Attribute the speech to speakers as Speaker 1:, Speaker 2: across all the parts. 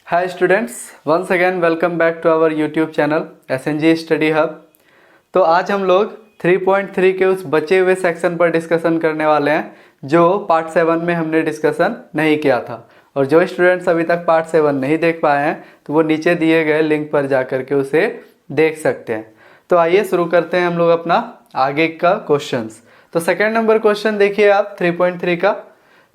Speaker 1: Hi students, once again welcome back to our YouTube channel SNG study hub. तो आज हम लोग 3.3 के उस बचे हुए सेक्शन पर डिस्कशन करने वाले हैं जो पार्ट 7 में हमने डिस्कशन नहीं किया था। और जो स्टूडेंट्स अभी तक पार्ट 7 नहीं देख पाए हैं तो वो नीचे दिए गए लिंक पर जा कर के उसे देख सकते हैं। तो आइए शुरू करते हैं हम लोग अपना आगे का क्वेश्चंस। तो सेकेंड नंबर क्वेश्चन देखिए आप 3.3 का।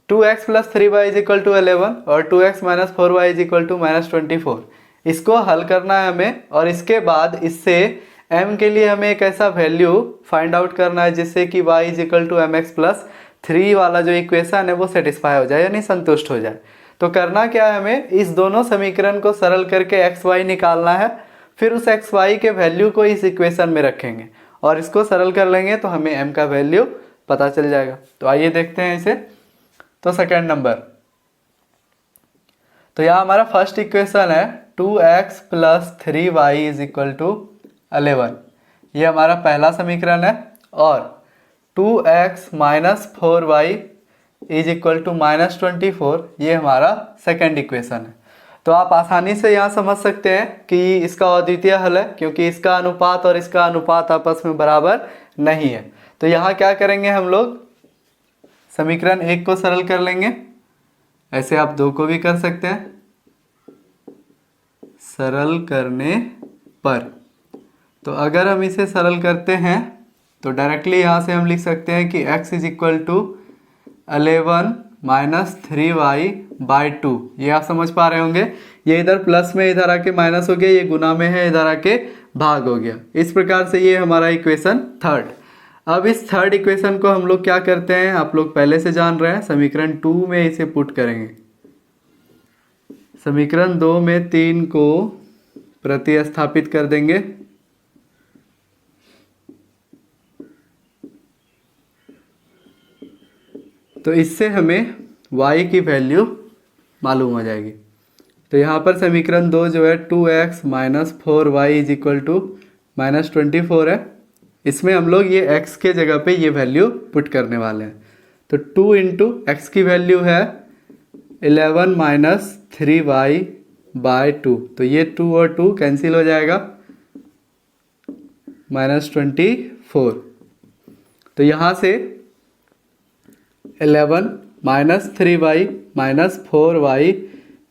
Speaker 1: 2x plus 3y is equal to 11 और 2x minus 4y is equal to minus 24। इसको हल करना है हमें और इसके बाद इससे m के लिए हमें एक ऐसा वैल्यू फाइंड आउट करना है जिससे कि y is equal to m x plus 3 वाला जो इक्वेशन है वो सेटिस्फाई हो जाए यानी संतुष्ट हो जाए। तो करना क्या है, हमें इस दोनों समीकरण को सरल करके xy निकालना है। फिर उस xy के वैल्यू को इस इक्वेशन में रखेंगे और इसको सरल कर लेंगे तो हमें m का वैल्यू पता चल जाएगा। तो आइए देखते हैं इसे। तो सेकेंड नंबर, तो यहाँ हमारा फर्स्ट इक्वेशन है 2x plus 3y is equal to 11। ये हमारा पहला समीकरण है। और 2x minus 4y is equal to minus 24, ये हमारा सेकेंड इक्वेशन है। तो आप आसानी से यहाँ समझ सकते हैं कि इसका अद्वितीय हल है क्योंकि इसका अनुपात और इसका अनुपात आपस में बराबर नहीं है। तो यहाँ क्या करेंगे, हम लोग समीकरण 1 को सरल कर लेंगे। ऐसे आप 2 को भी कर सकते हैं सरल करने पर। तो अगर हम इसे सरल करते हैं तो डायरेक्टली यहाँ से हम लिख सकते हैं कि x is equal to 11 minus 3y by 2। ये आप समझ पा रहे होंगे, ये इधर प्लस में इधर आके माइनस हो गया, ये गुना में है इधर आके भाग हो गया। इस प्रकार से ये हमारा इक्वेशन थर्ड। अब इस थर्ड इक्वेशन को हम लोग क्या करते हैं, आप लोग पहले से जान रहे हैं, समीकरण 2 में इसे पुट करेंगे। समीकरण 2 में 3 को प्रतिस्थापित कर देंगे। तो इससे हमें y की वैल्यू मालूम हो जाएगी। तो यहाँ पर समीकरण 2 जो है 2x minus 4y is equal to minus 24 है। इसमें हम लोग ये x के जगह पे ये वैल्यू पुट करने वाले हैं। तो 2 इंटू एक्स की वैल्यू है 11 माइनस 3y बाई 2। तो ये 2 और 2 कैंसिल हो जाएगा, माइनस 24। तो यहाँ से 11 minus 3y minus 4y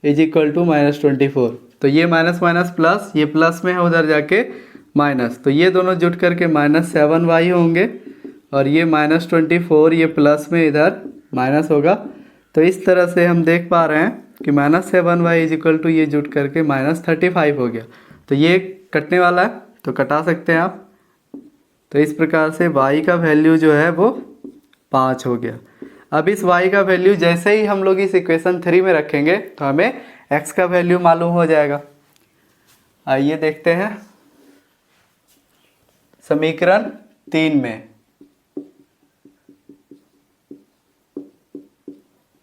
Speaker 1: is equal to minus 24। तो ये माइनस माइनस प्लस, ये प्लस में है उधर जाके माइनस, तो ये दोनों जुट करके माइनस 7y होंगे और ये माइनस 24, ये प्लस में इधर माइनस होगा। तो इस तरह से हम देख पा रहे हैं कि minus 7y is equal to ये जुट करके माइनस 35 हो गया। तो ये कटने वाला है तो कटा सकते हैं आप। तो इस प्रकार से y का वैल्यू जो है वो 5 हो गया। अब इस y का वैल्यू जैसे ही हम लोग इस इक्वेशन 3 में रखेंगे तो हमें x का वैल्यू मालूम हो जाएगा। आइए देखते हैं समीकरण 3 में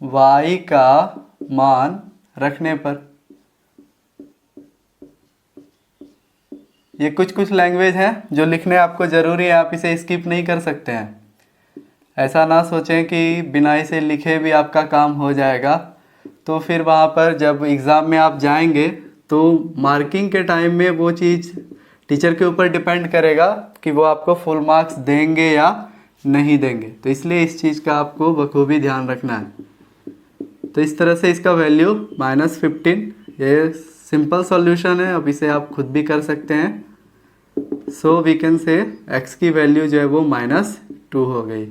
Speaker 1: y का मान रखने पर, ये कुछ लैंग्वेज है जो लिखने आपको ज़रूरी है, आप इसे स्किप नहीं कर सकते हैं। ऐसा ना सोचें कि बिना इसे लिखे भी आपका काम हो जाएगा। तो फिर वहाँ पर जब एग्ज़ाम में आप जाएंगे तो मार्किंग के टाइम में वो चीज़ टीचर के ऊपर डिपेंड करेगा कि वो आपको फुल मार्क्स देंगे या नहीं देंगे। तो इसलिए इस चीज़ का आपको बखूबी ध्यान रखना है। तो इस तरह से इसका वैल्यू माइनस 15, ये सिंपल सॉल्यूशन है, अब इसे आप खुद भी कर सकते हैं। So we can say x की वैल्यू जो है वो -2 हो गई।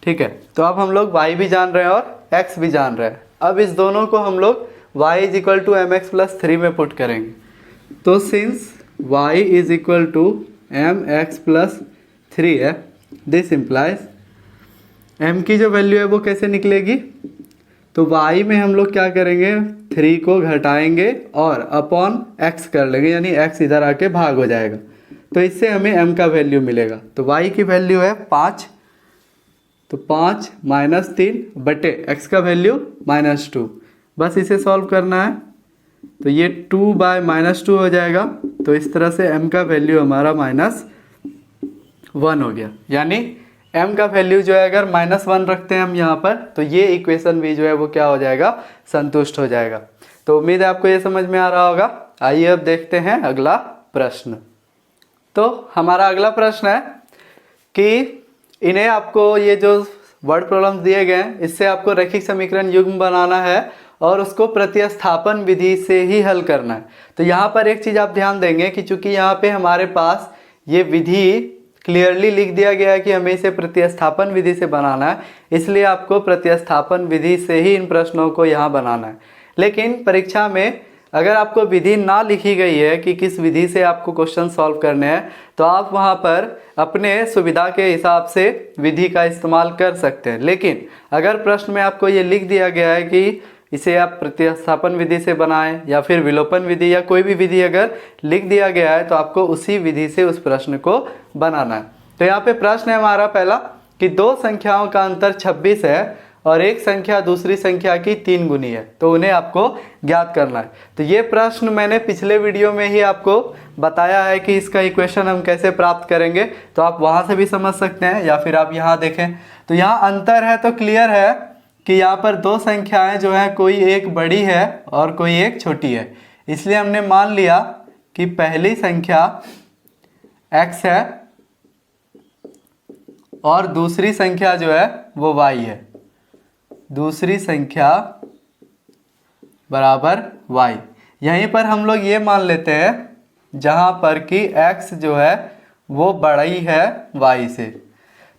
Speaker 1: ठीक है, तो अब हम लोग y भी जान रहे हैं और x भी जान रहे हैं। अब इस दोनों को हम लोग y is equal to m x plus 3 में पुट करेंगे। तो since y is equal to m x plus 3 है, दिस इम्प्लाइज m की जो वैल्यू है वो कैसे निकलेगी। तो y में हम लोग क्या करेंगे, 3 को घटाएंगे और अपॉन x कर लेंगे, यानी x इधर आके भाग हो जाएगा। तो इससे हमें m का वैल्यू मिलेगा। तो y की वैल्यू है 5, तो 5 माइनस 3 बटे x का वैल्यू -2। बस इसे सॉल्व करना है। तो ये 2 बाय -2 हो जाएगा। तो इस तरह से m का वैल्यू हमारा -1 हो गया, यानी m का वैल्यू जो है अगर -1 रखते हैं हम यहाँ पर, तो ये इक्वेशन भी जो है वो क्या हो जाएगा, संतुष्ट हो जाएगा। तो उम्मीद है आपको ये समझ में आ रहा होगा। आइए अब देखते हैं अगला प्रश्न। तो हमारा अगला प्रश्न है कि इन्हें आपको ये जो वर्ड प्रॉब्लम्स दिए गए हैं, इससे आपको रैखिक समीकरण युग्म बनाना है और उसको प्रतिस्थापन विधि से ही हल करना है। तो यहाँ पर एक चीज़ आप ध्यान देंगे कि चूंकि यहाँ पे हमारे पास ये विधि क्लियरली लिख दिया गया है कि हमें इसे प्रतिस्थापन विधि से बनाना है, इसलिए आपको प्रतिस्थापन विधि से ही इन प्रश्नों को यहाँ बनाना है। लेकिन परीक्षा में अगर आपको विधि ना लिखी गई है कि किस विधि से आपको क्वेश्चन सॉल्व करने हैं, तो आप वहाँ पर अपने सुविधा के हिसाब से विधि का इस्तेमाल कर सकते हैं। लेकिन अगर प्रश्न में आपको ये लिख दिया गया है कि इसे आप प्रतिस्थापन विधि से बनाएं या फिर विलोपन विधि या कोई भी विधि अगर लिख दिया गया है, तो आपको उसी विधि से उस प्रश्न को बनाना है। तो यहाँ पे प्रश्न है हमारा पहला कि दो संख्याओं का अंतर 26 है और एक संख्या दूसरी संख्या की 3 गुनी है, तो उन्हें आपको ज्ञात करना है। तो ये प्रश्न मैंने पिछले वीडियो में ही आपको बताया है कि इसका इक्वेशन हम कैसे प्राप्त करेंगे, तो आप वहाँ से भी समझ सकते हैं या फिर आप यहाँ देखें। तो यहाँ अंतर है तो क्लियर है कि यहाँ पर दो संख्याएं जो हैं, कोई एक बड़ी है और कोई एक छोटी है। इसलिए हमने मान लिया कि पहली संख्या x है और दूसरी संख्या जो है वो y है। दूसरी संख्या बराबर y। यहीं पर हम लोग ये मान लेते हैं जहाँ पर कि x जो है वो बड़ी है y से।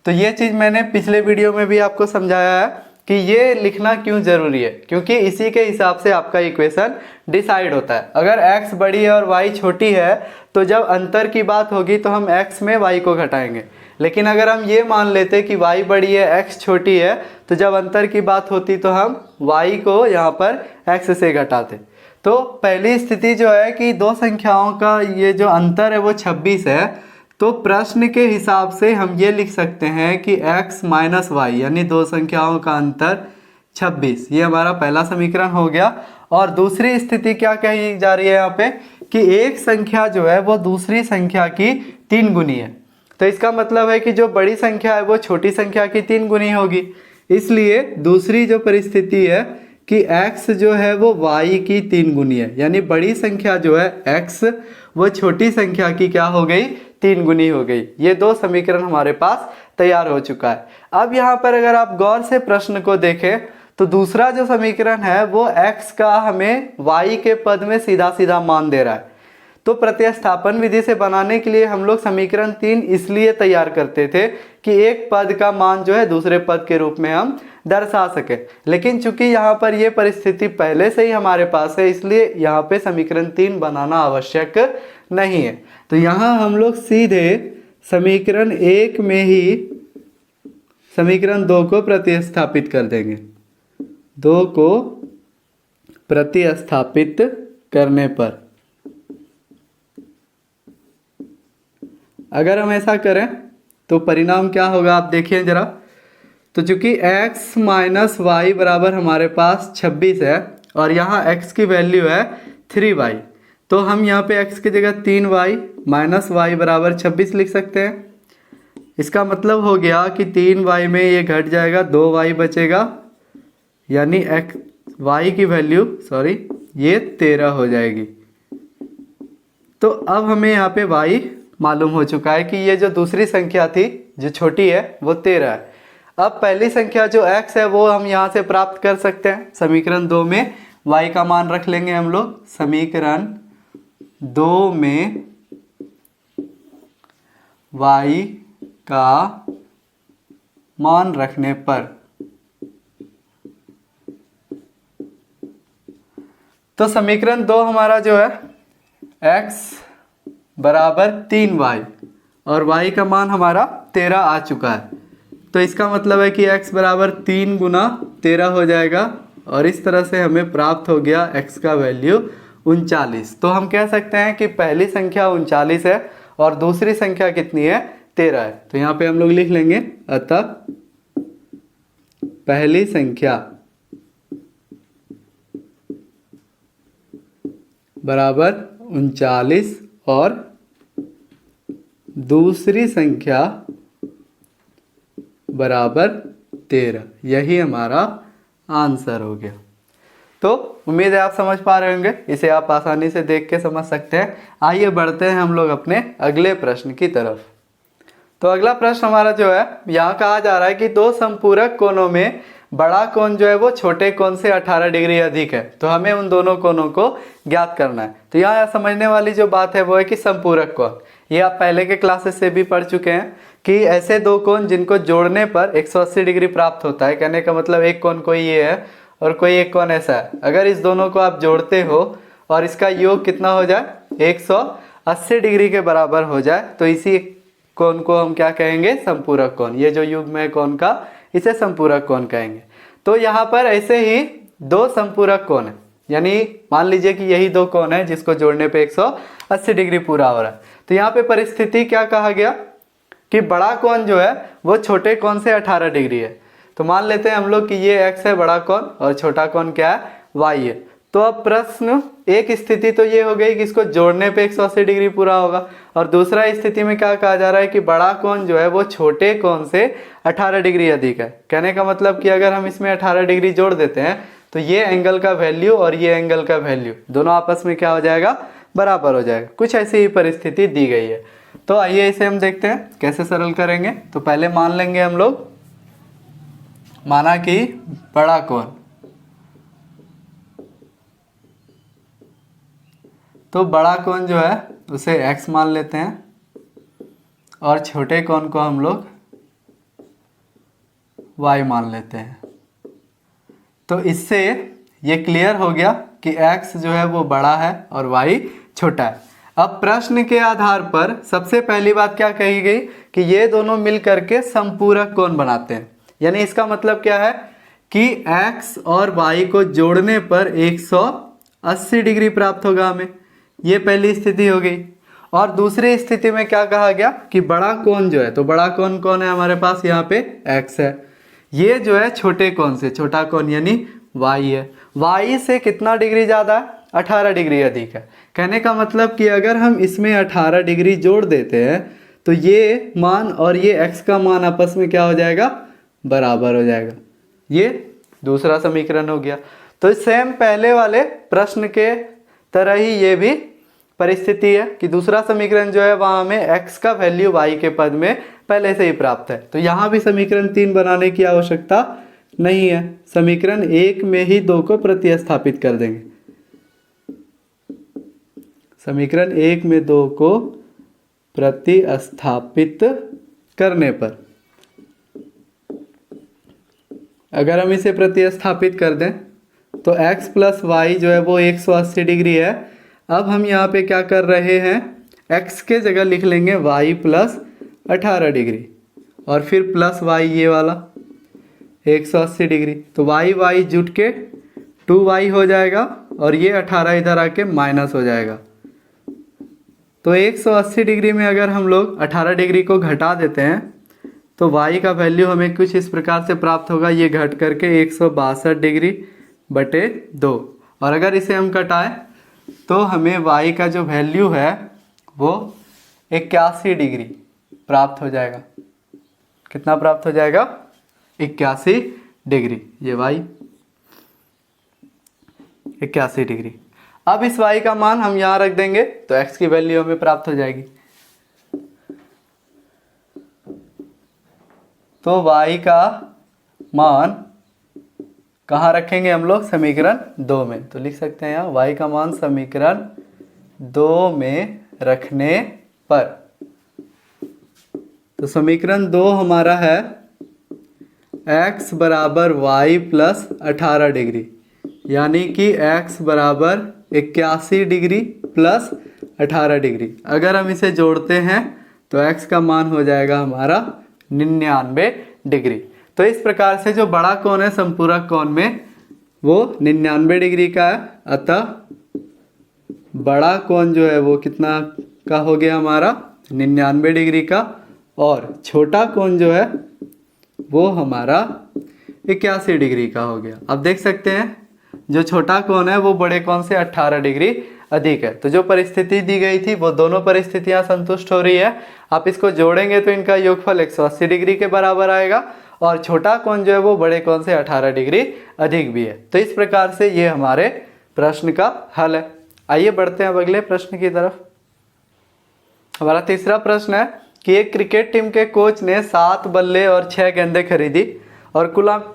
Speaker 1: तो ये चीज़ मैंने पिछले वीडियो में भी आपको समझाया है कि ये लिखना क्यों ज़रूरी है, क्योंकि इसी के हिसाब से आपका इक्वेशन डिसाइड होता है। अगर x बड़ी है और y छोटी है, तो जब अंतर की बात होगी तो हम x में y को घटाएंगे। लेकिन अगर हम ये मान लेते कि y बड़ी है x छोटी है, तो जब अंतर की बात होती तो हम y को यहाँ पर x से घटाते। तो पहली स्थिति जो है कि दो संख्याओं का ये जो अंतर है वो 26 है, तो प्रश्न के हिसाब से हम ये लिख सकते हैं कि x माइनस वाई यानी दो संख्याओं का अंतर 26, ये हमारा पहला समीकरण हो गया। और दूसरी स्थिति क्या कही जा रही है यहाँ पे कि एक संख्या जो है वो दूसरी संख्या की 3 गुनी है। तो इसका मतलब है कि जो बड़ी संख्या है वो छोटी संख्या की 3 गुनी होगी। इसलिए दूसरी जो परिस्थिति है कि x जो है वो y की 3 गुनी है, यानी बड़ी संख्या जो है x वो छोटी संख्या की क्या हो गई, 3 गुनी हो गई। ये दो समीकरण हमारे पास तैयार हो चुका है। अब यहाँ पर अगर आप गौर से प्रश्न को देखें तो दूसरा जो समीकरण है वो x का हमें y के पद में सीधा सीधा मान दे रहा है। तो प्रतिस्थापन विधि से बनाने के लिए हम लोग समीकरण 3 इसलिए तैयार करते थे कि एक पद का मान जो है दूसरे पद के रूप में हम दर्शा सके। लेकिन चूंकि यहाँ पर ये परिस्थिति पहले से ही हमारे पास है, इसलिए यहाँ पे समीकरण 3 बनाना आवश्यक नहीं है। तो यहाँ हम लोग सीधे समीकरण 1 में ही समीकरण 2 को प्रतिस्थापित कर देंगे। 2 को प्रतिस्थापित करने पर अगर हम ऐसा करें तो परिणाम क्या होगा आप देखिए जरा। तो चूंकि x माइनस वाई बराबर हमारे पास 26 है और यहाँ x की वैल्यू है 3y, तो हम यहाँ पे x की जगह 3y माइनस वाई बराबर 26 लिख सकते हैं। इसका मतलब हो गया कि 3y में ये घट जाएगा, 2y बचेगा, यानी y की वैल्यू ये 13 हो जाएगी। तो अब हमें यहाँ पे y मालूम हो चुका है कि ये जो दूसरी संख्या थी जो छोटी है वो 13 है। अब पहली संख्या जो x है वो हम यहाँ से प्राप्त कर सकते हैं। समीकरण 2 में y का मान रख लेंगे हम लोग। समीकरण 2 में y का मान रखने पर तो समीकरण 2 हमारा जो है x बराबर 3y और y का मान हमारा 13 आ चुका है। तो इसका मतलब है कि x बराबर 3 गुना 13 हो जाएगा और इस तरह से हमें प्राप्त हो गया x का वैल्यू 39। तो हम कह सकते हैं कि पहली संख्या 39 है और दूसरी संख्या कितनी है, 13 है। तो यहाँ पे हम लोग लिख लेंगे, अतः पहली संख्या बराबर 39 और दूसरी संख्या बराबर 13। यही हमारा आंसर हो गया। तो उम्मीद है आप समझ पा रहे होंगे, इसे आप आसानी से देख के समझ सकते हैं। आइए बढ़ते हैं हम लोग अपने अगले प्रश्न की तरफ। तो अगला प्रश्न हमारा जो है, यहाँ कहा जा रहा है कि दो संपूरक कोणों में बड़ा कोण जो है वो छोटे कोण से 18 डिग्री अधिक है, तो हमें उन दोनों कोणों को ज्ञात करना है। तो यहाँ समझने वाली जो बात है वो है कि संपूरक कोण, ये आप पहले के क्लासेस से भी पढ़ चुके हैं कि ऐसे दो कोण जिनको जोड़ने पर 180 डिग्री प्राप्त होता है। कहने का मतलब एक कोण कोई ये है और कोई एक कोण ऐसा है, अगर इस दोनों को आप जोड़ते हो और इसका योग कितना हो जाए 180 डिग्री के बराबर हो जाए, तो इसी कोण को हम क्या कहेंगे, संपूरक कोण। ये जो युग्म है कोण का, इसे संपूरक कोण कहेंगे। तो यहाँ पर ऐसे ही दो संपूरक कोण है, यानी मान लीजिए कि यही दो कोण है जिसको जोड़ने पे 180 डिग्री पूरा हो रहा है। तो यहाँ पे परिस्थिति क्या कहा गया कि बड़ा कोण जो है वो छोटे कोण से 18 डिग्री है। तो मान लेते हैं हम लोग कि ये x है बड़ा कोण और छोटा कोण क्या है, y है। तो अब प्रश्न एक स्थिति तो ये हो गई कि इसको जोड़ने पे 180 डिग्री पूरा होगा, और दूसरा स्थिति में क्या कहा जा रहा है कि बड़ा कोण जो है वो छोटे कोण से 18 डिग्री अधिक है। कहने का मतलब कि अगर हम इसमें 18 डिग्री जोड़ देते हैं तो ये एंगल का वैल्यू और ये एंगल का वैल्यू दोनों आपस में क्या हो जाएगा, बराबर हो जाएगा। कुछ ऐसी ही परिस्थिति दी गई है। तो आइए इसे हम देखते हैं कैसे सरल करेंगे। तो पहले मान लेंगे हम लोग, माना कि बड़ा कोण, तो बड़ा कोण जो है उसे x मान लेते हैं और छोटे कोण को हम लोग y मान लेते हैं। तो इससे ये क्लियर हो गया कि x जो है वो बड़ा है और y छोटा है। अब प्रश्न के आधार पर सबसे पहली बात क्या कही गई कि ये दोनों मिल करके संपूरक कोण बनाते हैं। यानी इसका मतलब क्या है कि x और y को जोड़ने पर 180 डिग्री प्राप्त होगा हमें। ये पहली स्थिति हो गई। और दूसरी स्थिति में क्या कहा गया कि बड़ा कोण जो है, तो बड़ा कोण कौन है हमारे पास, यहाँ पे x है। ये जो है छोटे कोण से, छोटा कोण यानी y है। y से कितना डिग्री ज़्यादा है, 18 डिग्री अधिक है। कहने का मतलब कि अगर हम इसमें 18 डिग्री जोड़ देते हैं तो ये मान और ये x का मान आपस में क्या हो जाएगा, बराबर हो जाएगा। ये दूसरा समीकरण हो गया। तो सेम पहले वाले प्रश्न के तरह ही ये भी परिस्थिति है कि दूसरा समीकरण जो है वहाँ हमें x का वैल्यू y के पद में पहले से ही प्राप्त है। तो यहाँ भी समीकरण 3 बनाने की आवश्यकता नहीं है, समीकरण 1 में ही 2 को प्रतिस्थापित कर देंगे। समीकरण 1 में 2 को प्रतिस्थापित करने पर अगर हम इसे प्रतिस्थापित कर दें तो x प्लस वाई जो है वो 180 डिग्री है। अब हम यहाँ पे क्या कर रहे हैं, x के जगह लिख लेंगे y प्लस 18 डिग्री और फिर प्लस y ये वाला 180 डिग्री। तो y जुट के 2y हो जाएगा और ये 18 इधर आके माइनस हो जाएगा। तो 180 डिग्री में अगर हम लोग 18 डिग्री को घटा देते हैं तो y का वैल्यू हमें कुछ इस प्रकार से प्राप्त होगा, ये घट करके 162 डिग्री बटे 2। और अगर इसे हम कटाएं तो हमें y का जो वैल्यू है वो 81 डिग्री प्राप्त हो जाएगा। कितना प्राप्त हो जाएगा, 81 डिग्री। ये y 81 डिग्री। अब इस y का मान हम यहाँ रख देंगे तो x की वैल्यू हमें प्राप्त हो जाएगी। तो y का मान कहाँ रखेंगे हम लोग, समीकरण 2 में। तो लिख सकते हैं यहाँ y का मान समीकरण 2 में रखने पर, तो समीकरण 2 हमारा है x बराबर y प्लस 18 डिग्री, यानी कि x बराबर 81 डिग्री प्लस 18 डिग्री। अगर हम इसे जोड़ते हैं तो x का मान हो जाएगा हमारा 99 डिग्री। तो इस प्रकार से जो बड़ा कोण है संपूरक कोण में वो 99 डिग्री का है। अतः बड़ा कोण जो है वो कितना का हो गया हमारा, 99 डिग्री का, और छोटा कोण जो है वो हमारा 81 डिग्री का हो गया। अब देख सकते हैं जो छोटा कोण है वो बड़े कोण से 18 डिग्री अधिक है। तो जो परिस्थिति दी गई थी वो दोनों परिस्थितियां संतुष्ट हो रही है। आप इसको जोड़ेंगे तो इनका योगफल 180 डिग्री के बराबर आएगा और छोटा कोण जो है वो बड़े कोण से 18 डिग्री अधिक भी है। तो इस प्रकार से ये हमारे प्रश्न का हल है। आइए बढ़ते हैं अब अगले प्रश्न की तरफ। हमारा तीसरा प्रश्न है कि एक क्रिकेट टीम के कोच ने 7 बल्ले और 6 गेंदें खरीदी और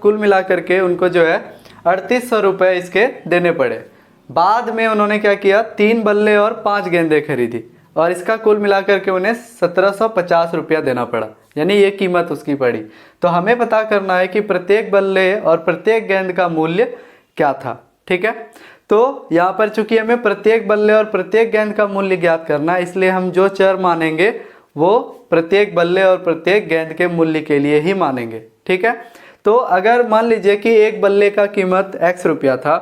Speaker 1: कुल मिलाकर के उनको जो है 3800 रुपये इसके देने पड़े। बाद में उन्होंने क्या किया, 3 बल्ले और 5 गेंदें खरीदी और इसका कुल मिलाकर के उन्हें 1750 रुपया देना पड़ा, यानी ये कीमत उसकी पड़ी। तो हमें पता करना है कि प्रत्येक बल्ले और प्रत्येक गेंद का मूल्य क्या था। ठीक है, तो यहाँ पर चूंकि हमें प्रत्येक बल्ले और प्रत्येक गेंद का मूल्य ज्ञात करना है, इसलिए हम जो चर मानेंगे वो प्रत्येक बल्ले और प्रत्येक गेंद के मूल्य के लिए ही मानेंगे। ठीक है, तो अगर मान लीजिए कि एक बल्ले का कीमत x रुपया था,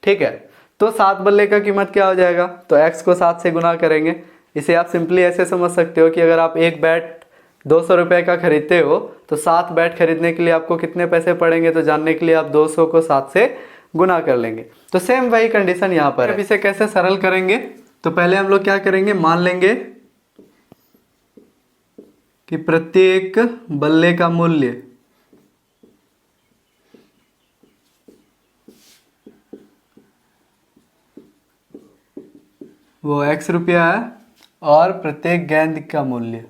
Speaker 1: ठीक है, तो 7 बल्ले का कीमत क्या हो जाएगा, तो x को 7 से गुना करेंगे। इसे आप सिंपली ऐसे समझ सकते हो कि अगर आप एक बैट 200 रुपये का खरीदते हो तो 7 बैट खरीदने के लिए आपको कितने पैसे पड़ेंगे, तो जानने के लिए आप 200 को 7 से गुना कर लेंगे। तो सेम वही कंडीशन यहाँ पर है। अब इसे कैसे सरल करेंगे, तो पहले हम लोग क्या करेंगे, मान लेंगे कि प्रत्येक बल्ले का मूल्य वो x रुपया है और प्रत्येक गेंद का मूल्य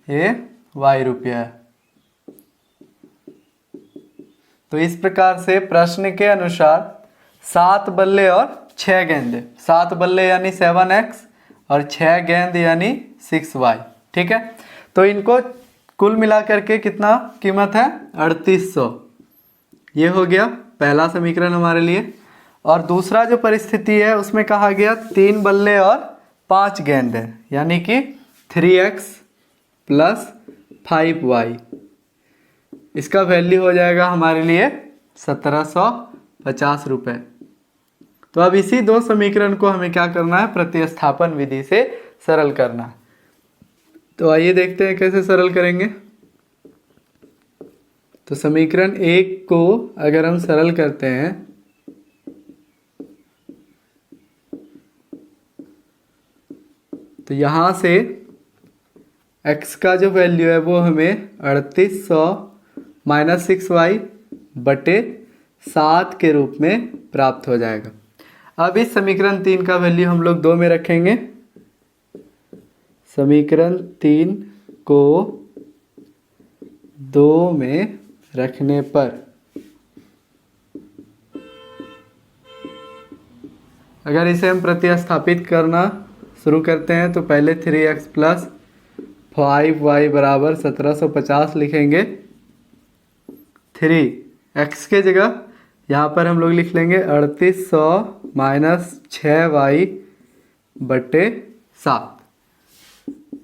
Speaker 1: ये y रुपया है। तो इस प्रकार से प्रश्न के अनुसार 7 बल्ले और 6 गेंदे, 7 बल्ले यानी 7x और 6 गेंद यानी 6y। ठीक है, तो इनको कुल मिला करके कितना कीमत है, 3800। ये हो गया पहला समीकरण हमारे लिए। और दूसरा जो परिस्थिति है उसमें कहा गया 3 बल्ले और 5 गेंद यानी कि 3x प्लस 5y, इसका वैल्यू हो जाएगा हमारे लिए 1750 रुपये। तो अब इसी दो समीकरण को हमें क्या करना है, प्रतिस्थापन विधि से सरल करना है। तो आइए देखते हैं कैसे सरल करेंगे। तो समीकरण 1 को अगर हम सरल करते हैं तो यहाँ से x का जो वैल्यू है वो हमें 3800 माइनस 6y बटे 7 के रूप में प्राप्त हो जाएगा। अब इस समीकरण 3 का वैल्यू हम लोग 2 में रखेंगे। समीकरण 3 को 2 में रखने पर अगर इसे हम प्रतिस्थापित करना शुरू करते हैं तो पहले 3x प्लस 5y बराबर 1750 लिखेंगे। 3x के जगह यहाँ पर हम लोग लिख लेंगे 3800 माइनस 6y बटे 7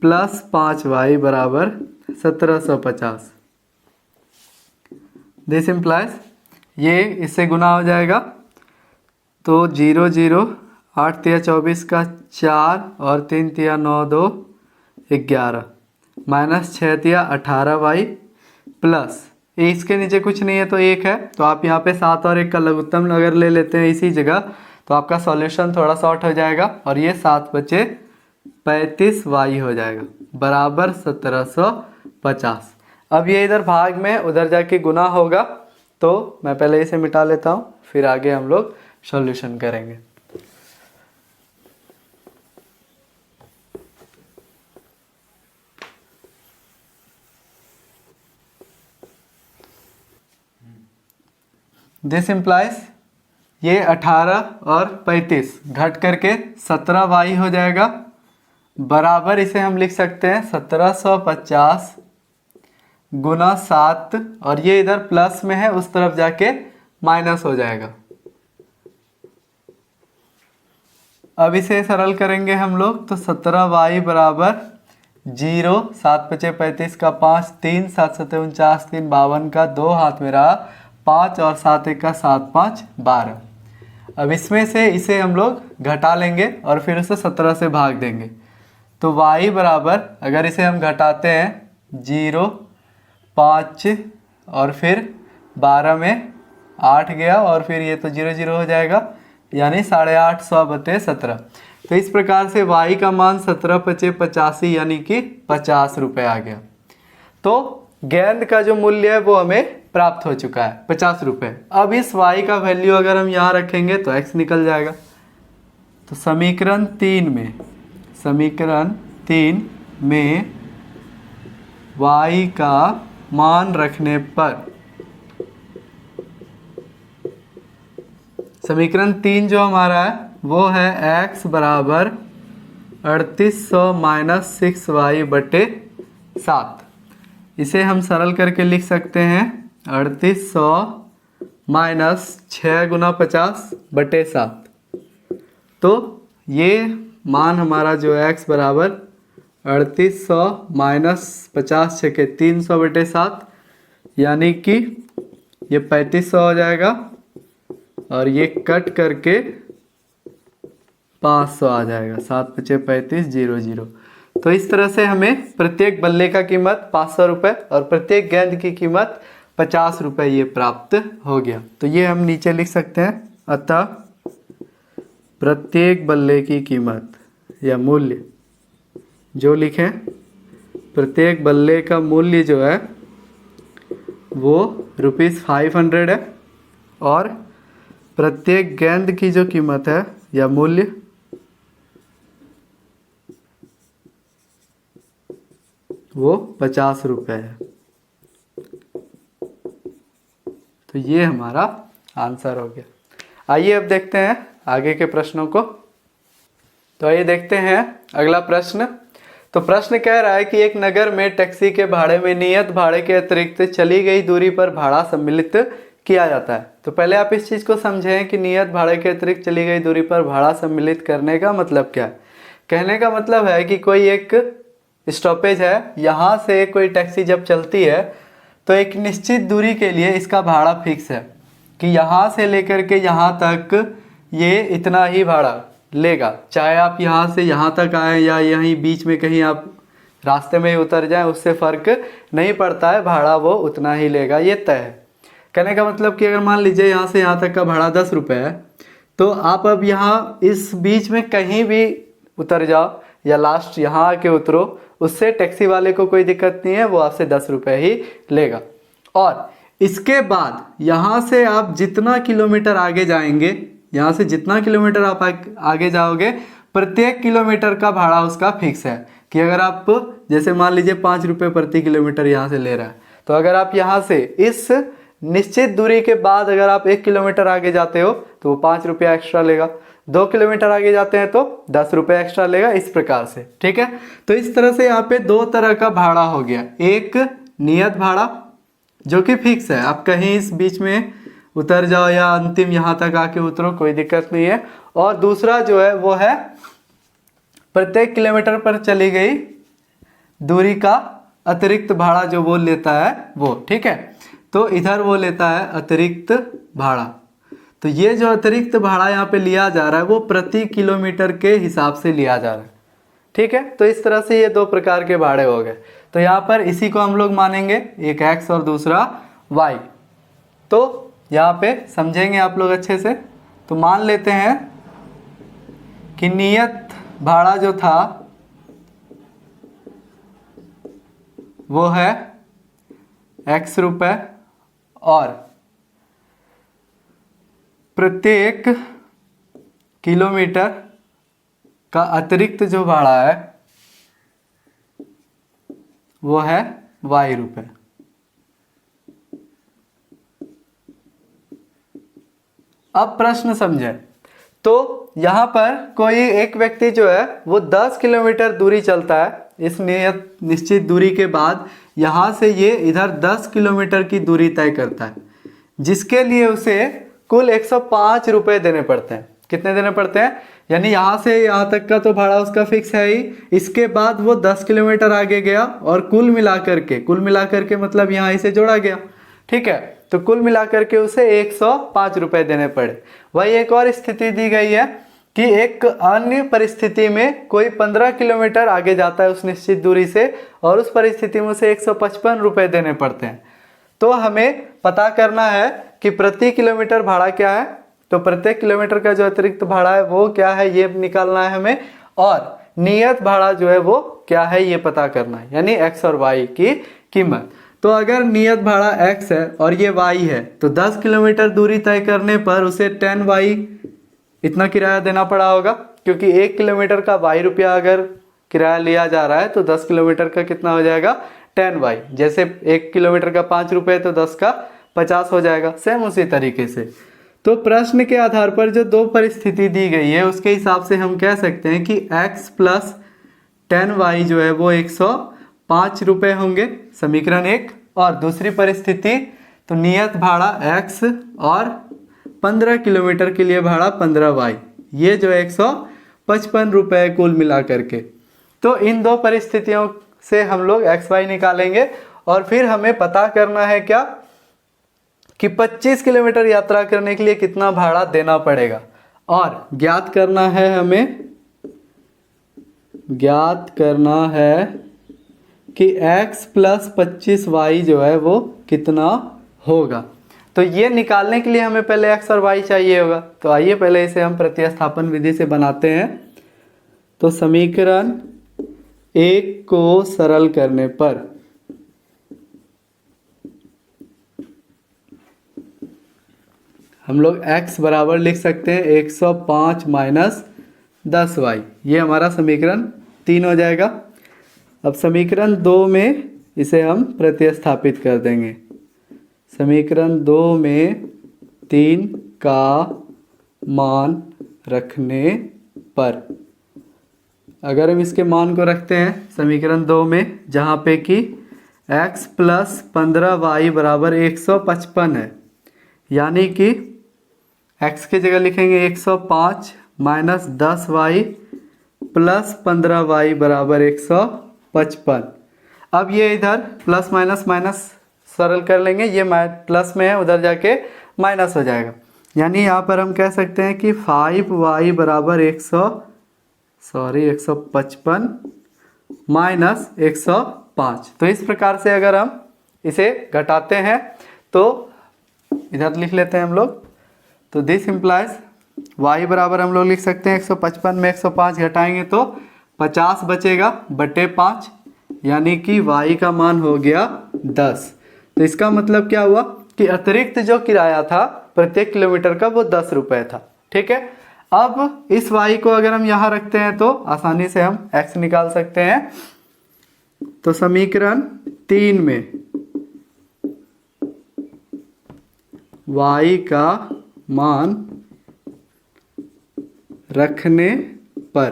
Speaker 1: प्लस 5y बराबर 1750। दिस इम्प्लाइज ये इससे गुना हो जाएगा तो 0 0 8 तिया 24 का 4 और 3 तिया 9 2 11 माइनस 6 तिया 18y प्लस इसके नीचे कुछ नहीं है तो 1 है, तो आप यहाँ पे 7 और 1 का लघुत्तम अगर ले लेते हैं इसी जगह तो आपका सॉल्यूशन थोड़ा शॉर्ट हो जाएगा और ये 7 बचे 35y हो जाएगा बराबर 1750। अब ये इधर भाग में उधर जाके गुना होगा, तो मैं पहले इसे मिटा लेता हूँ फिर आगे हम लोग सॉल्यूशन करेंगे। दिस इम्प्लाइज ये 18 और 35 घट करके 17y हो जाएगा बराबर इसे हम लिख सकते हैं 1750 गुना 7 और ये इधर प्लस में है उस तरफ जाके माइनस हो जाएगा। अब इसे सरल करेंगे हम लोग तो 17y बराबर 0 7 पचे 35 का 5 3 7 सते 49 3 52 का 2 हाथ में रहा 5 और 7 1 का 7 5 12। अब इसमें से इसे हम लोग घटा लेंगे और फिर उसे 17 से भाग देंगे तो y बराबर अगर इसे हम घटाते हैं 0 5 और फिर 12 में 8 गया और फिर ये तो 0 0 हो जाएगा यानी 850 बटे 17। तो इस प्रकार से y का मान 17×5=85 यानी कि 50 रुपये आ गया। तो गेंद का जो मूल्य है वो हमें प्राप्त हो चुका है 50 रुपये। अब इस y का वैल्यू अगर हम यहाँ रखेंगे तो x निकल जाएगा। तो समीकरण 3 में y का मान रखने पर समीकरण 3 जो हमारा है वो है x बराबर 3800 - 6y/7। इसे हम सरल करके लिख सकते हैं 3800 - 6×50/7। तो ये मान हमारा जो है x बराबर 3800 - 50 × 300/7 यानी कि ये 3500 हो जाएगा और ये कट करके 500 आ जाएगा। 7×5 = 35 0 0। तो इस तरह से हमें प्रत्येक बल्ले का कीमत 500 रुपये और प्रत्येक गेंद की कीमत 50 रुपये ये प्राप्त हो गया। तो ये हम नीचे लिख सकते हैं, अतः प्रत्येक बल्ले की कीमत या मूल्य जो लिखें, प्रत्येक बल्ले का मूल्य जो है वो ₹500 है और प्रत्येक गेंद की जो कीमत है या मूल्य वो 50 रुपये है। तो ये हमारा आंसर हो गया। आइए अब देखते हैं आगे के प्रश्नों को। तो आइए देखते हैं अगला प्रश्न। तो प्रश्न कह रहा है कि एक नगर में टैक्सी के भाड़े में नियत भाड़े के अतिरिक्त चली गई दूरी पर भाड़ा सम्मिलित किया जाता है। तो पहले आप इस चीज़ को समझें कि नियत भाड़े के अतिरिक्त चली गई दूरी पर भाड़ा सम्मिलित करने का मतलब क्या है। कहने का मतलब है कि कोई एक स्टॉपेज है, यहाँ से कोई टैक्सी जब चलती है तो एक निश्चित दूरी के लिए इसका भाड़ा फिक्स है कि यहाँ से लेकर के यहाँ तक ये इतना ही भाड़ा लेगा। चाहे आप यहाँ से यहाँ तक आए या यहीं बीच में कहीं आप रास्ते में ही उतर जाएं, उससे फ़र्क नहीं पड़ता है, भाड़ा वो उतना ही लेगा, ये तय है। कहने का मतलब कि अगर मान लीजिए यहाँ से यहाँ तक का भाड़ा 10 रुपये है, तो आप अब यहाँ इस बीच में कहीं भी उतर जाओ या लास्ट यहाँ आके उतरो, उससे टैक्सी वाले को कोई दिक्कत नहीं है, वो आपसे 10 रुपये ही लेगा। और इसके बाद यहाँ से आप जितना किलोमीटर आगे जाएंगे, यहाँ से जितना किलोमीटर आप आगे जाओगे, प्रत्येक किलोमीटर का भाड़ा उसका फिक्स है कि अगर आप जैसे मान लीजिए 5 रुपये प्रति किलोमीटर यहाँ से ले रहा है, तो अगर आप यहाँ से इस निश्चित दूरी के बाद अगर आप 1 किलोमीटर आगे जाते हो तो वो 5 रुपया एक्स्ट्रा लेगा, 2 किलोमीटर आगे जाते हैं तो 10 रुपये एक्स्ट्रा लेगा, इस प्रकार से। ठीक है, तो इस तरह से यहाँ पे 2 तरह का भाड़ा हो गया। एक नियत भाड़ा जो कि फिक्स है, आप कहीं इस बीच में उतर जाओ या अंतिम यहाँ तक आके उतरो, कोई दिक्कत नहीं है। और दूसरा जो है वो है प्रत्येक किलोमीटर पर चली गई दूरी का अतिरिक्त भाड़ा जो वो लेता है वो। ठीक है, तो इधर वो लेता है अतिरिक्त भाड़ा। तो ये जो अतिरिक्त भाड़ा यहाँ पे लिया जा रहा है वो प्रति किलोमीटर के हिसाब से लिया जा रहा है। ठीक है, तो इस तरह से ये 2 प्रकार के भाड़े हो गए। तो यहाँ पर इसी को हम लोग मानेंगे, एक x और दूसरा y। तो यहाँ पे समझेंगे आप लोग अच्छे से। तो मान लेते हैं कि नियत भाड़ा जो था वो है x रुपये और प्रत्येक किलोमीटर का अतिरिक्त जो भाड़ा है वो है y रुपये। अब प्रश्न समझें। तो यहाँ पर कोई एक व्यक्ति जो है वो 10 किलोमीटर दूरी चलता है, इस निश्चित दूरी के बाद यहाँ से ये इधर 10 किलोमीटर की दूरी तय करता है, जिसके लिए उसे कुल 105 रुपये देने पड़ते हैं। कितने देने पड़ते हैं? यानी यहाँ से यहाँ तक का तो भाड़ा उसका फिक्स है ही, इसके बाद वो 10 किलोमीटर आगे गया और कुल मिलाकर के मतलब यहाँ इसे जोड़ा गया। ठीक है, तो कुल मिलाकर के उसे 105 रुपये देने पड़े। वही एक और स्थिति दी गई है कि एक अन्य परिस्थिति में कोई 15 किलोमीटर आगे जाता है उस निश्चित दूरी से और उस परिस्थिति में उसे 155 रुपये देने पड़ते हैं। तो हमें पता करना है कि प्रति किलोमीटर भाड़ा क्या है तो प्रत्येक किलोमीटर का जो अतिरिक्त भाड़ा है वो क्या है ये निकालना है हमें, और नियत भाड़ा जो है वो क्या है ये पता करना है, यानी x और y की कीमत। तो अगर नियत भाड़ा x है और ये y है तो 10 किलोमीटर दूरी तय करने पर उसे 10y इतना किराया देना पड़ा होगा, क्योंकि 1 किलोमीटर का ₹y अगर किराया लिया जा रहा है तो 10 किलोमीटर का कितना हो जाएगा 10y। जैसे 1 किलोमीटर का ₹5 तो 10 का 50 हो जाएगा, सेम उसी तरीके से। तो प्रश्न के आधार पर जो दो परिस्थिति दी गई है उसके हिसाब से हम कह सकते हैं कि x प्लस 10y जो है वो ₹105 होंगे, समीकरण 1। और दूसरी परिस्थिति तो नियत भाड़ा x और 15 किलोमीटर के लिए भाड़ा 15y, ये जो ₹155 कुल मिला करके। तो इन दो परिस्थितियों से हम लोग xy निकालेंगे और फिर हमें पता करना है क्या कि 25 किलोमीटर यात्रा करने के लिए कितना भाड़ा देना पड़ेगा, और ज्ञात करना है कि x प्लस 25y जो है वो कितना होगा। तो ये निकालने के लिए हमें पहले x और y चाहिए होगा। तो आइए पहले इसे हम प्रतिस्थापन विधि से बनाते हैं। तो समीकरण 1 को सरल करने पर हम लोग x बराबर लिख सकते हैं 105 माइनस 10y, ये हमारा समीकरण 3 हो जाएगा। अब समीकरण 2 में इसे हम प्रतिस्थापित कर देंगे। समीकरण 2 में 3 का मान रखने पर, अगर हम इसके मान को रखते हैं समीकरण 2 में, जहाँ पे कि x प्लस 15y बराबर 155 है, यानी कि x की जगह लिखेंगे 105 माइनस 10y प्लस 15y बराबर 155। अब ये इधर प्लस माइनस माइनस सरल कर लेंगे, ये प्लस में है उधर जाके माइनस हो जाएगा, यानी यहाँ पर हम कह सकते हैं कि 5y बराबर 155 माइनस 105। तो इस प्रकार से अगर हम इसे घटाते हैं तो इधर लिख लेते हैं हम लोग। तो दिस इम्प्लाइज y बराबर हम लोग लिख सकते हैं 155 में 105 घटाएंगे तो 50 बचेगा बटे 5, यानी कि y का मान हो गया 10। तो इसका मतलब क्या हुआ कि अतिरिक्त जो किराया था प्रत्येक किलोमीटर का वो ₹10 था। ठीक है, अब इस y को अगर हम यहाँ रखते हैं तो आसानी से हम x निकाल सकते हैं। तो समीकरण 3 में y का मान रखने पर,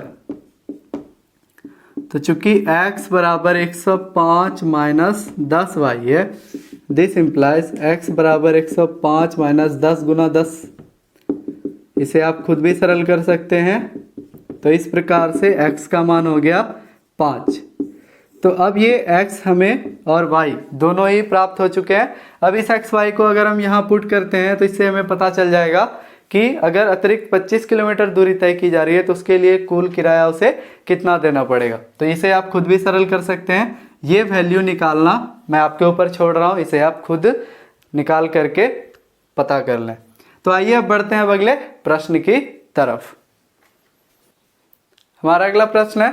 Speaker 1: तो चूंकि x बराबर 105 माइनस 10y है, दिस इम्प्लाइज x बराबर 105 माइनस 10 गुना 10, इसे आप खुद भी सरल कर सकते हैं। तो इस प्रकार से x का मान हो गया 5। तो अब ये x हमें और y दोनों ही प्राप्त हो चुके हैं। अब इस x y को अगर हम यहाँ पुट करते हैं तो इससे हमें पता चल जाएगा कि अगर अतिरिक्त 25 किलोमीटर दूरी तय की जा रही है तो उसके लिए कुल किराया उसे कितना देना पड़ेगा। तो इसे आप खुद भी सरल कर सकते हैं। ये वैल्यू निकालना मैं आपके ऊपर छोड़ रहा हूँ, इसे आप खुद निकाल करके पता कर लें। तो आइए अब बढ़ते हैं अब अगले प्रश्न की तरफ। हमारा अगला प्रश्न है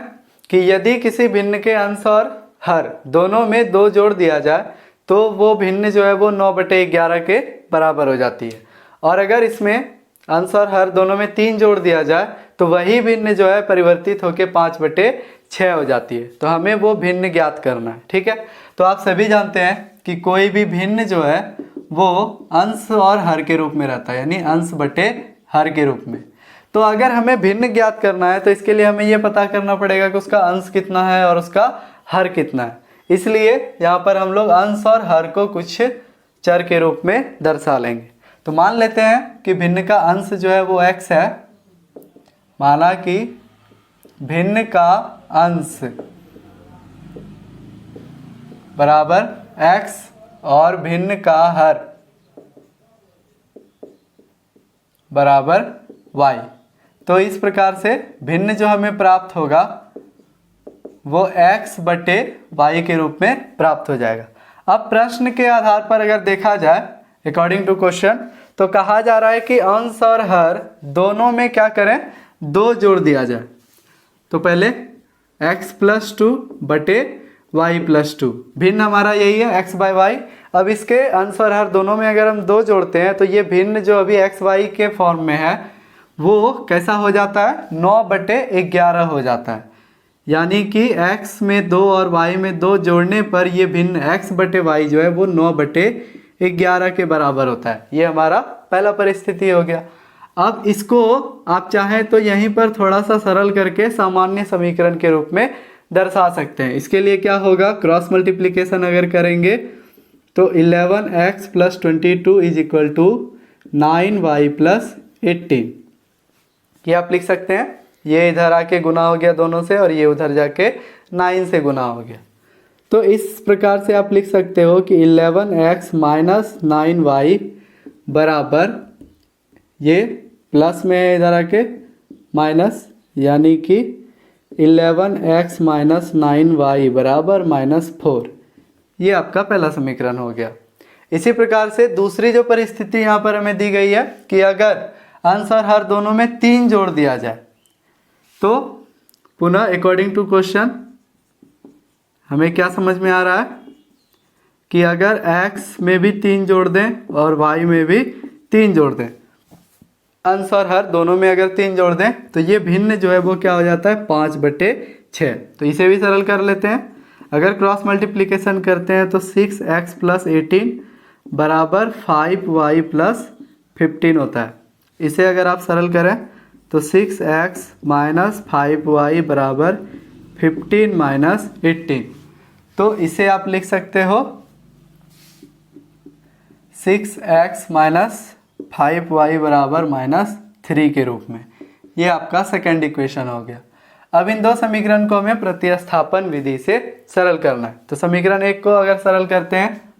Speaker 1: कि यदि किसी भिन्न के अंश और हर दोनों में 2 जोड़ दिया जाए तो वो भिन्न जो है वो 9/11 के बराबर हो जाती है, और अगर इसमें अंश और हर दोनों में 3 जोड़ दिया जाए तो वही भिन्न जो है परिवर्तित होकर 5/6 हो जाती है। तो हमें वो भिन्न ज्ञात करना है। ठीक है, तो आप सभी जानते हैं कि कोई भी भिन्न जो है वो अंश और हर के रूप में रहता है, यानी अंश बटे हर के रूप में। तो अगर हमें भिन्न ज्ञात करना है तो इसके लिए हमें ये पता करना पड़ेगा कि उसका अंश कितना है और उसका हर कितना है। इसलिए यहाँ पर हम लोग अंश और हर को कुछ चर के रूप में दर्शा लेंगे। तो मान लेते हैं कि भिन्न का अंश जो है वो x है, माना कि भिन्न का अंश बराबर x और भिन्न का हर बराबर y। तो इस प्रकार से भिन्न जो हमें प्राप्त होगा वो x बटे y के रूप में प्राप्त हो जाएगा। अब प्रश्न के आधार पर अगर देखा जाए अकॉर्डिंग टू क्वेश्चन। तो कहा जा रहा है कि अंश और हर दोनों में क्या करें, 2 जोड़ दिया जाए। तो पहले x + 2 बटे y + 2, भिन्न हमारा यही है x/y। अब इसके अंश और हर दोनों में अगर हम 2 जोड़ते हैं तो ये भिन्न जो अभी x y के फॉर्म में है वो कैसा हो जाता है, 9/11 हो जाता है। यानी कि x में 2 और y में 2 जोड़ने पर ये भिन्न x/y जो है वो 9/11 के बराबर होता है। ये हमारा पहला परिस्थिति हो गया। अब इसको आप चाहें तो यहीं पर थोड़ा सा सरल करके सामान्य समीकरण के रूप में दर्शा सकते हैं। इसके लिए क्या होगा, क्रॉस मल्टीप्लिकेशन अगर करेंगे तो 11x + 22 = 9y + 18, ये आप लिख सकते हैं। ये इधर आके गुना हो गया दोनों से और ये उधर जाके 9 से गुना हो गया। तो इस प्रकार से आप लिख सकते हो कि 11x - 9y बराबर, ये प्लस में है इधर आके माइनस, यानी कि 11x - 9y बराबर -4। ये आपका पहला समीकरण हो गया। इसी प्रकार से दूसरी जो परिस्थिति यहाँ पर हमें दी गई है कि अगर अंश और हर दोनों में 3 जोड़ दिया जाए, तो पुनः अकॉर्डिंग टू क्वेश्चन हमें क्या समझ में आ रहा है कि अगर x में भी 3 जोड़ दें और y में भी 3 जोड़ दें, अंश और हर दोनों में अगर 3 जोड़ दें तो ये भिन्न जो है वो क्या हो जाता है, 5/6। तो इसे भी सरल कर लेते हैं। अगर क्रॉस मल्टीप्लिकेशन करते हैं तो 6x + 18 बराबर 5y + 15 होता है। इसे अगर आप सरल करें तो 6x - 5y बराबर 15 - 18। तो इसे आप लिख सकते हो 6x - 5y बराबर -3 के रूप में। ये आपका सेकेंड इक्वेशन हो गया। अब इन दो समीकरण को हमें प्रतिस्थापन विधि से सरल करना है। तो समीकरण 1 को अगर सरल करते हैं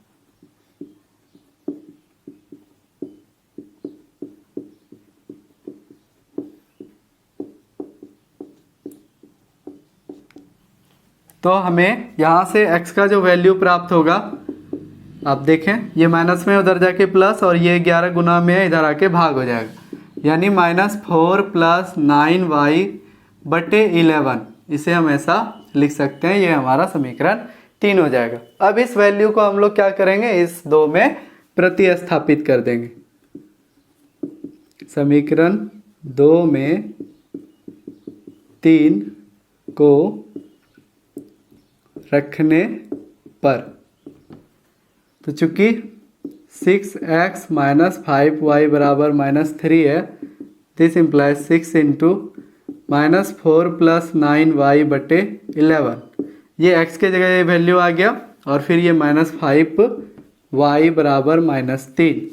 Speaker 1: तो हमें यहाँ से x का जो वैल्यू प्राप्त होगा, आप देखें ये माइनस में उधर जाके प्लस और ये 11 गुना में है, इधर आके भाग हो जाएगा, यानी -4 + 9y/11। इसे हम ऐसा लिख सकते हैं। ये हमारा समीकरण 3 हो जाएगा। अब इस वैल्यू को हम लोग क्या करेंगे, इस 2 में प्रतिस्थापित कर देंगे। समीकरण 2 में 3 को रखने पर, तो चूंकि 6x - 5y बराबर -3 है, दिस इम्प्लाइज 6 × -4 + 9y/11। ये x के जगह ये वैल्यू आ गया और फिर ये -5y बराबर -3।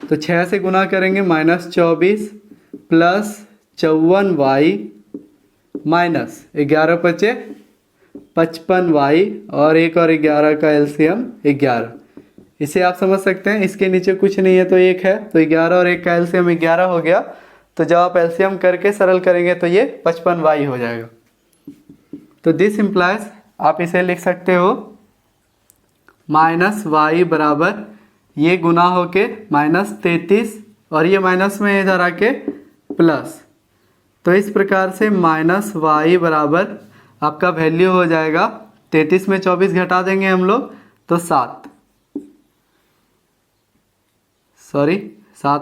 Speaker 1: तो 6 से गुना करेंगे, -24 + 54y माइनस 11 × 5 = 55y और 1 और 11 का एलसीएम 11। इसे आप समझ सकते हैं, इसके नीचे कुछ नहीं है तो 1 है, तो 11 और 1 का एलसीएम 11 हो गया। तो जब आप एलसीएम करके सरल करेंगे तो ये 55y हो जाएगा। तो दिस इम्प्लाइज आप इसे लिख सकते हो -y बराबर, ये गुना होके -33 और ये माइनस में इधर आके प्लस। तो इस प्रकार से -y बराबर आपका वैल्यू हो जाएगा, 33 में 24 घटा देंगे हम लोग तो 7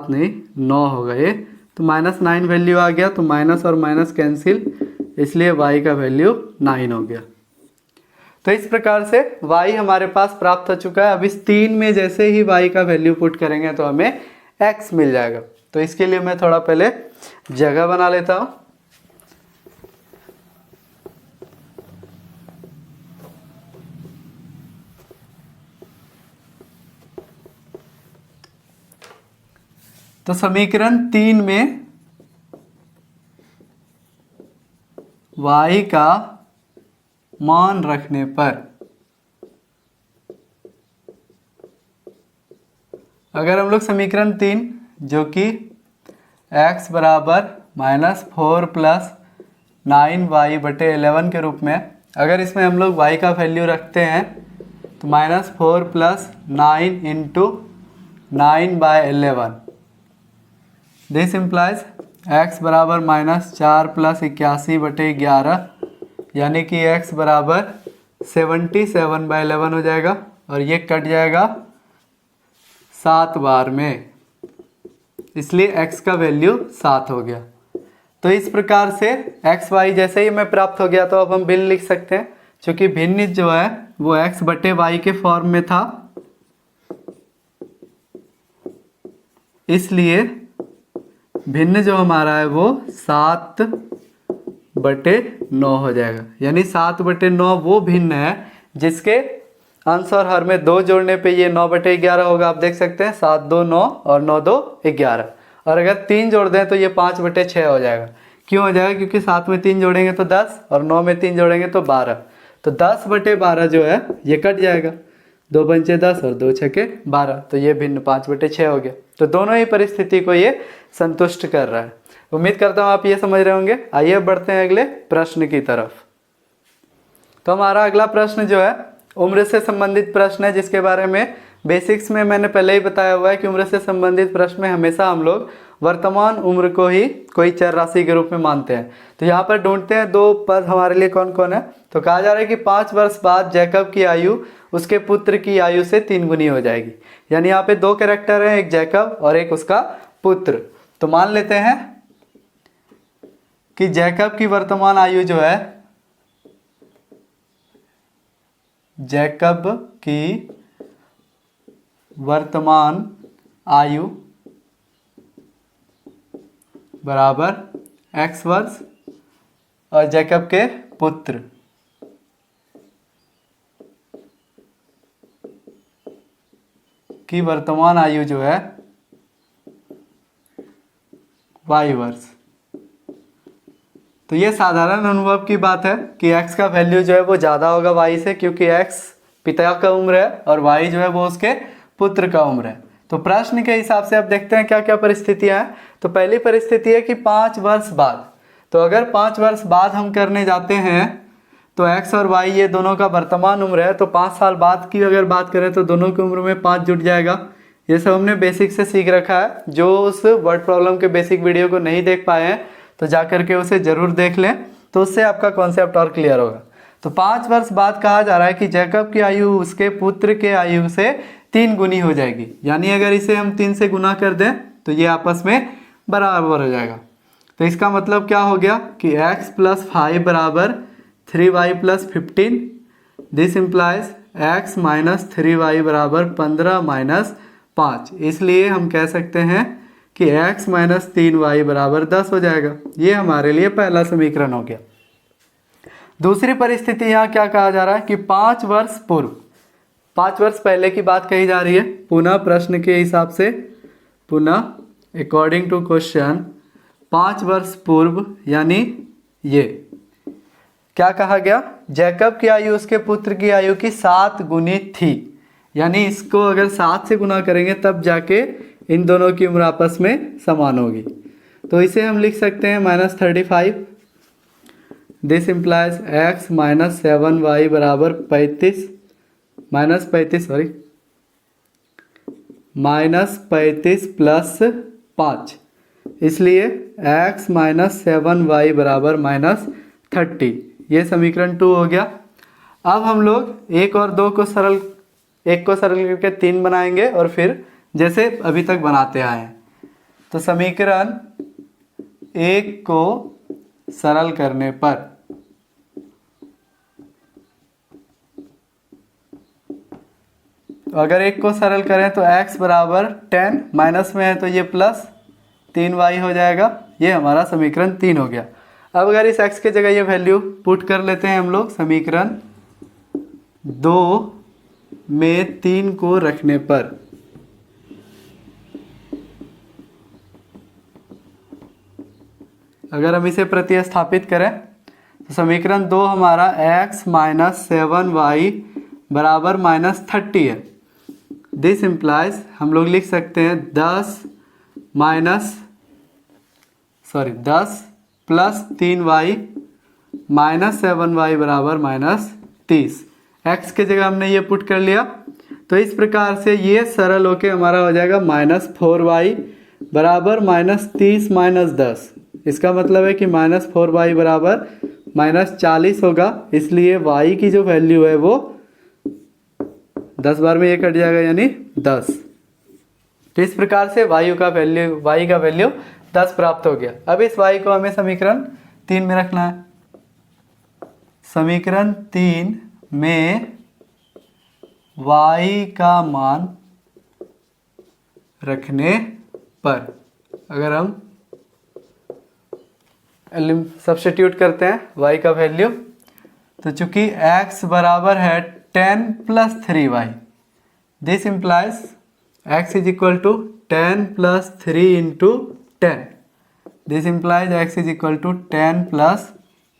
Speaker 1: नहीं 9 होगा ये। तो -9 वैल्यू आ गया, तो माइनस और माइनस कैंसिल, इसलिए y का वैल्यू 9 हो गया। तो इस प्रकार से y हमारे पास प्राप्त हो चुका है। अब इस 3 में जैसे ही y का वैल्यू पुट करेंगे तो हमें x मिल जाएगा। तो इसके लिए मैं थोड़ा पहले जगह बना लेता हूँ। तो समीकरण 3 में y का मान रखने पर, अगर हम लोग समीकरण 3 जो कि x बराबर -4 + 9y/11 के रूप में, अगर इसमें हम लोग y का वैल्यू रखते हैं तो -4 + 9 × 9/11। दिस इम्प्लाइज x बराबर -4 + 81/11, यानी कि x बराबर 77/11 हो जाएगा और ये कट जाएगा 7 बार में, इसलिए x का वैल्यू 7 हो गया। तो इस प्रकार से x y जैसे ही हमें प्राप्त हो गया तो अब हम भिन्न लिख सकते हैं, क्योंकि भिन्न जो है वो x/y के फॉर्म में था, इसलिए भिन्न जो हमारा है वो 7/9 हो जाएगा। यानी 7/9 वो भिन्न है जिसके अंश और हर में 2 जोड़ने पे ये 9/11 होगा। आप देख सकते हैं 7 2 9 और 9 2 11, और अगर 3 जोड़ दें तो ये 5/6 हो जाएगा। क्यों हो जाएगा? क्योंकि 7 में 3 जोड़ेंगे तो 10 और 9 में 3 जोड़ेंगे तो 12, तो 10/12 जो है ये कट जाएगा। 2 पंचे 10 और 2 छके 12, तो ये भिन्न 5/6 हो गया। तो दोनों ही परिस्थिति को ये संतुष्ट कर रहा है। उम्मीद करता हूँ आप ये समझ रहे होंगे। आइए अब बढ़ते हैं अगले प्रश्न की तरफ। तो हमारा अगला प्रश्न जो है उम्र से संबंधित प्रश्न है, जिसके बारे में बेसिक्स में मैंने पहले ही बताया हुआ है कि उम्र से संबंधित प्रश्न में हमेशा हम लोग वर्तमान उम्र को ही कोई चर राशि के रूप में मानते हैं। तो यहाँ पर ढूंढते हैं 2 पद हमारे लिए कौन कौन है। तो कहा जा रहा है कि 5 वर्ष बाद जैकब की आयु उसके पुत्र की आयु से 3 गुनी हो जाएगी। यानी यहाँ पे 2 कैरेक्टर हैं, एक जैकब और एक उसका पुत्र। तो मान लेते हैं कि जैकब की वर्तमान आयु जो है, जैकब की वर्तमान आयु बराबर x वर्ष और जैकब के पुत्र की वर्तमान आयु जो है y वर्ष। तो ये साधारण अनुभव की बात है कि x का वैल्यू जो है वो ज़्यादा होगा y से, क्योंकि x पिता का उम्र है और y जो है वो उसके पुत्र का उम्र है। तो प्रश्न के हिसाब से अब देखते हैं क्या क्या परिस्थितियां हैं। तो पहली परिस्थिति है कि 5 वर्ष बाद। तो अगर 5 वर्ष बाद हम करने जाते हैं तो x और y ये दोनों का वर्तमान उम्र है, तो 5 साल बाद की अगर बात करें तो दोनों की उम्र में 5 जुट जाएगा। ये सब हमने बेसिक से सीख रखा है। जो उस वर्ड प्रॉब्लम के बेसिक वीडियो को नहीं देख पाए हैं तो जा करके उसे ज़रूर देख लें, तो उससे आपका कॉन्सेप्ट और क्लियर होगा। तो 5 वर्ष बाद कहा जा रहा है कि जैकब की आयु उसके पुत्र के आयु से 3 गुनी हो जाएगी। यानी अगर इसे हम 3 से गुना कर दें तो ये आपस में बराबर हो जाएगा। तो इसका मतलब क्या हो गया कि x + 5 बराबर 3y + 15। This implies x - 3y बराबर 15 - 5। इसलिए हम कह सकते हैं कि x - 3y बराबर 10 हो जाएगा। ये हमारे लिए पहला समीकरण हो गया। दूसरी परिस्थिति यहाँ क्या कहा जा रहा है कि 5 वर्ष पूर्व, 5 वर्ष पहले की बात कही जा रही है। पुनः प्रश्न के हिसाब से, पुनः अकॉर्डिंग टू क्वेश्चन 5 वर्ष पूर्व, यानी ये क्या कहा गया, जैकब की आयु उसके पुत्र की आयु की 7 गुनी थी। यानी इसको अगर 7 से गुना करेंगे तब जाके इन दोनों की उम्र आपस में समान होगी। तो इसे हम लिख सकते हैं -35। दिस इम्प्लाइज x - 7y बराबर 35 + 5। इसलिए x - 7y बराबर -30। ये समीकरण 2 हो गया। अब हम लोग 1 और 2 को सरल करके 3 बनाएंगे और फिर जैसे अभी तक बनाते आए हैं। तो समीकरण 1 को सरल करने पर अगर 1 को सरल करें तो x बराबर 10, माइनस में है तो ये प्लस 3y हो जाएगा। ये हमारा समीकरण 3 हो गया। अब अगर इस x के जगह ये वैल्यू पुट कर लेते हैं हम लोग, समीकरण 2 में 3 को रखने पर अगर हम इसे प्रतिस्थापित करें तो समीकरण 2 हमारा x - 7y बराबर -30 है। दिस इम्प्लाइज हम लोग लिख सकते हैं 10 + 3y - 7y बराबर -30। x के जगह हमने ये पुट कर लिया तो इस प्रकार से ये सरल होके हमारा हो जाएगा -4y बराबर -30 - 10। इसका मतलब है कि -4y बराबर -40 होगा, इसलिए y की जो वैल्यू है वो 10 बार में ये कट जाएगा यानी 10। तो इस प्रकार से y का वैल्यू 10 प्राप्त हो गया। अब इस y को हमें समीकरण 3 में रखना है। समीकरण 3 में y का मान रखने पर अगर हम सब्स्टिट्यूट करते हैं y का वैल्यू, तो चूंकि x बराबर है 10 + 3y, this implies x is equal to 10 + 3 × 10, this implies x is equal to 10 +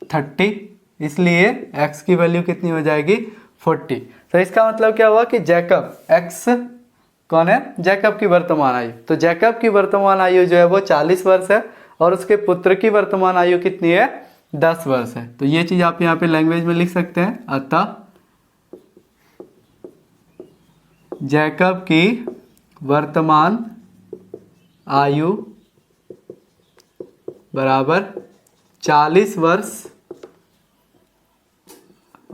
Speaker 1: 30, इसलिए x की वैल्यू कितनी हो जाएगी 40। तो इसका मतलब क्या हुआ कि जैकब x कौन है, जैकब की वर्तमान आयु। तो जैकब की वर्तमान आयु जो है वो 40 वर्ष है और उसके पुत्र की वर्तमान आयु कितनी है 10 वर्ष है। तो ये चीज आप यहाँ पे लैंग्वेज में लिख सकते हैं। अतः जैकब की वर्तमान आयु बराबर 40 वर्ष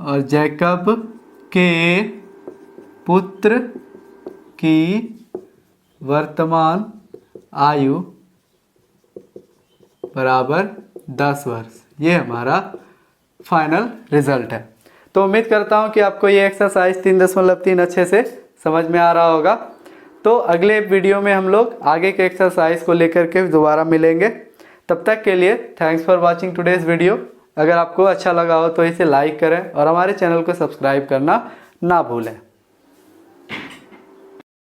Speaker 1: और जैकब के पुत्र की वर्तमान आयु बराबर 10 वर्ष। ये हमारा फाइनल रिजल्ट है। तो उम्मीद करता हूँ कि आपको ये एक्सरसाइज 3.3 अच्छे से समझ में आ रहा होगा। तो अगले वीडियो में हम लोग आगे के एक्सरसाइज को लेकर के दोबारा मिलेंगे। तब तक के लिए thanks for watching today's video. अगर आपको अच्छा लगा हो तो इसे लाइक करें और हमारे चैनल को सब्सक्राइब करना ना भूलें।